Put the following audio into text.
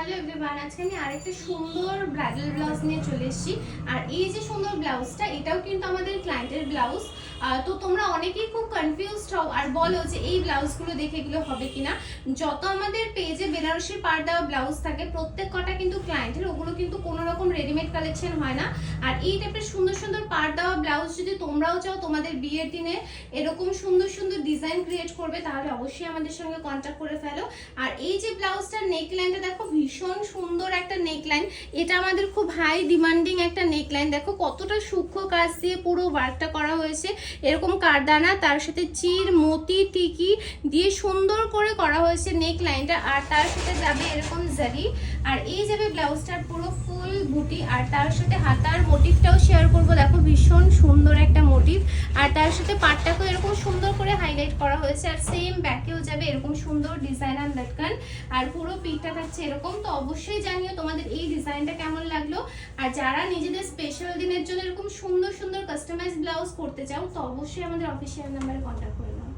Hello everyone, আজকে আমি আরেকটা সুন্দর ব্রাইডাল ব্লাউজ নিয়ে চলে এসেছি। আর এই যে সুন্দর ব্লাউজটা, এটাও কিন্তু আমাদের ক্লায়েন্টের ব্লাউজ। তো তোমরা অনেকেই খুব কনফিউজড হও আর বলো যে এই ব্লাউজগুলো দেখে এগুলো হবে কিনা। যত আমাদের পেজে বেনারসির পাড় দেওয়া ব্লাউজ থাকে, প্রত্যেক কটা কিন্তু ক্লায়েন্টের, ওগুলো কিন্তু কোনো রকম রেডিমেড কালেকশন হয় না। আর এই টাইপের সুন্দর সুন্দর পাড় দেওয়া ব্লাউজ যদি তোমরাও চাও তোমাদের বিয়ের দিনে এরকম সুন্দর সুন্দর ডিজাইন ক্রিয়েট করবে, তাহলে অবশ্যই আমাদের সঙ্গে কন্ট্যাক্ট করে ফেলো। আর এই যে ব্লাউজটার নেকলাইনটা দেখো, ভীষণ সুন্দর একটা নেকলাইন। এটা আমাদের খুব হাই ডিমান্ডিং একটা নেকলাইন। দেখো কতটা সূক্ষ্ম কাজ দিয়ে পুরো ওয়ার্কটা করা হয়েছে। এরকম কারদানা, তার সাথে চির মতি টিকি দিয়ে সুন্দর করে করা হয়েছে নেকলাইনটা। আর তার সাথে যাবে এরকম জারি। আর এই যাবে ব্লাউজটার পুরো ফুল বুটি। আর তার সাথে হাতার মোটিভটাও শেয়ার করব। দেখো ভীষণ সুন্দর একটা মোটিভ। আর তার সাথে পাটটাকেও এরকম সুন্দর করে হাইলাইট করা হয়েছে। আর সেম ব্যাকেও যাবে এরকম সুন্দর ডিজাইন আর লটকান। আর পুরো পিকটা থাকছে এরকম। তো অবশ্যই জানিও তোমাদের এই ডিজাইনটা কেমন লাগলো। আর যারা নিজেদের স্পেশাল দিনের জন্য এরকম সুন্দর সুন্দর কাস্টমাইজ ব্লাউজ করতে চাও, তো অবশ্যই আমাদের অফিসিয়াল নাম্বারে কন্ট্যাক্ট করে নাও।